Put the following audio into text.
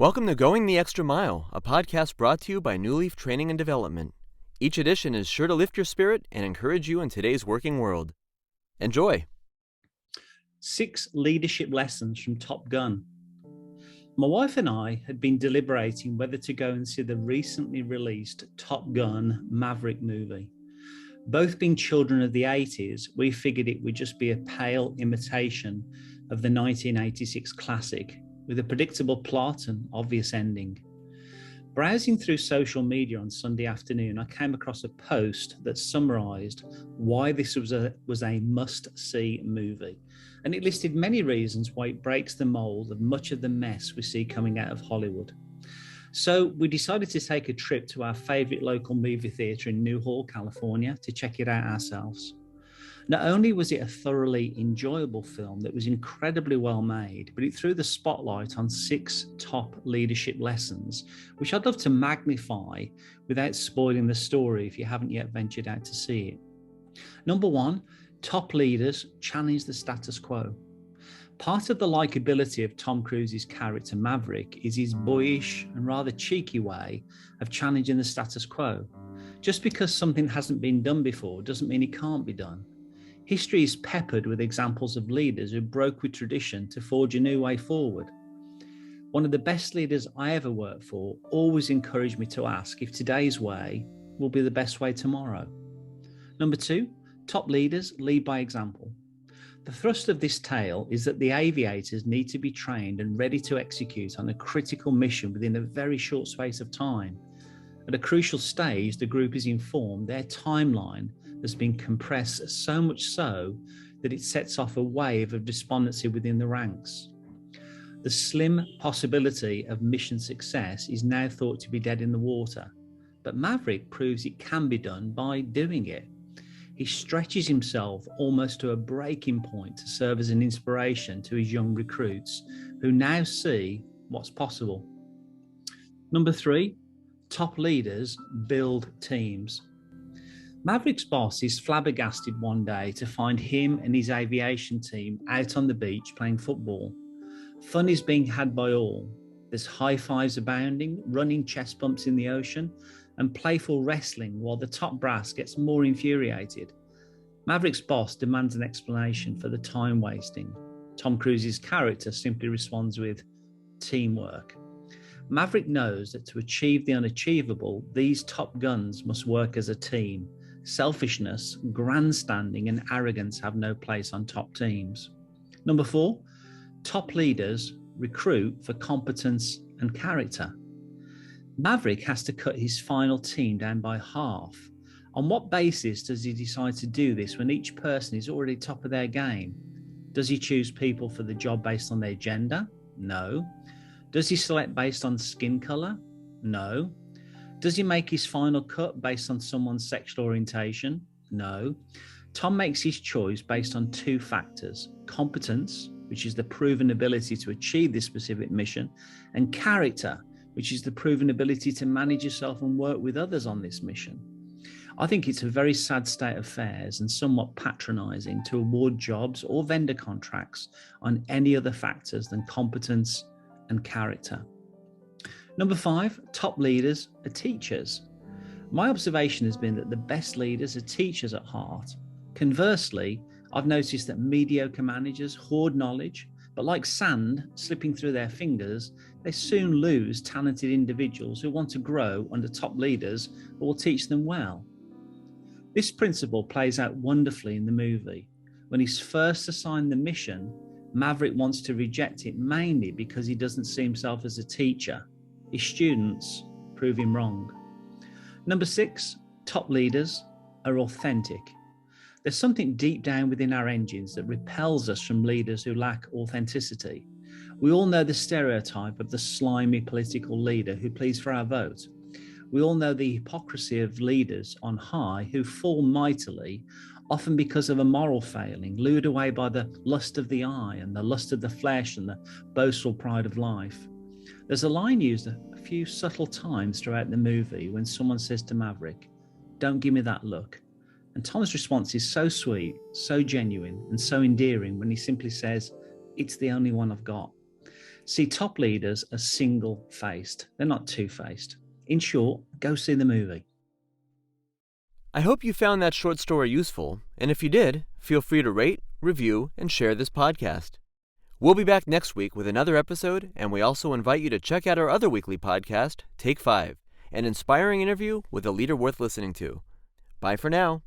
Welcome to Going the Extra Mile, a podcast brought to you by Newleaf Training and Development. Each edition is sure to lift your spirit and encourage you in today's working world. Enjoy! 6 leadership lessons from Top Gun. My wife and I had been deliberating whether to go and see the recently released Top Gun Maverick movie. Both being children of the 80s, we figured it would just be a pale imitation of the 1986 classic, with a predictable plot and obvious ending. Browsing through social media on Sunday afternoon, I came across a post that summarised why this was a must-see movie, and it listed many reasons why it breaks the mould of much of the mess we see coming out of Hollywood. So we decided to take a trip to our favourite local movie theatre in Newhall, California, to check it out ourselves. Not only was it a thoroughly enjoyable film that was incredibly well made, but it threw the spotlight on 6 top leadership lessons, which I'd love to magnify without spoiling the story if you haven't yet ventured out to see it. Number 1, top leaders challenge the status quo. Part of the likability of Tom Cruise's character Maverick is his boyish and rather cheeky way of challenging the status quo. Just because something hasn't been done before doesn't mean it can't be done. History is peppered with examples of leaders who broke with tradition to forge a new way forward. One of the best leaders I ever worked for always encouraged me to ask if today's way will be the best way tomorrow. Number 2, top leaders lead by example. The thrust of this tale is that the aviators need to be trained and ready to execute on a critical mission within a very short space of time. At a crucial stage, the group is informed their timeline has been compressed so much so that it sets off a wave of despondency within the ranks. The slim possibility of mission success is now thought to be dead in the water, but Maverick proves it can be done by doing it. He stretches himself almost to a breaking point to serve as an inspiration to his young recruits who now see what's possible. Number 3, top leaders build teams. Maverick's boss is flabbergasted one day to find him and his aviation team out on the beach playing football. Fun is being had by all. There's high fives abounding, running chest bumps in the ocean, and playful wrestling while the top brass gets more infuriated. Maverick's boss demands an explanation for the time wasting. Tom Cruise's character simply responds with teamwork. Maverick knows that to achieve the unachievable, these top guns must work as a team. Selfishness, grandstanding, and arrogance have no place on top teams. Number 4, top leaders recruit for competence and character. Maverick has to cut his final team down by half. On what basis does he decide to do this when each person is already top of their game? Does he choose people for the job based on their gender? No. Does he select based on skin colour? No. Does he make his final cut based on someone's sexual orientation? No. Tom makes his choice based on 2 factors: competence, which is the proven ability to achieve this specific mission, and character, which is the proven ability to manage yourself and work with others on this mission. I think it's a very sad state of affairs and somewhat patronising to award jobs or vendor contracts on any other factors than competence and character. Number 5, top leaders are teachers. My observation has been that the best leaders are teachers at heart. Conversely, I've noticed that mediocre managers hoard knowledge, but like sand slipping through their fingers, they soon lose talented individuals who want to grow under top leaders who will teach them well. This principle plays out wonderfully in the movie. When he's first assigned the mission, Maverick wants to reject it mainly because he doesn't see himself as a teacher. His students prove him wrong. Number 6, top leaders are authentic. There's something deep down within our engines that repels us from leaders who lack authenticity. We all know the stereotype of the slimy political leader who pleads for our vote. We all know the hypocrisy of leaders on high who fall mightily, often because of a moral failing, lured away by the lust of the eye and the lust of the flesh and the boastful pride of life. There's a line used a few subtle times throughout the movie when someone says to Maverick, "Don't give me that look." And Tom's response is so sweet, so genuine, and so endearing when he simply says, "It's the only one I've got." See top leaders as single-faced. They're not two-faced. In short, go see the movie. I hope you found that short story useful, and if you did, feel free to rate, review, and share this podcast. We'll be back next week with another episode, and we also invite you to check out our other weekly podcast, Take 5, an inspiring interview with a leader worth listening to. Bye for now.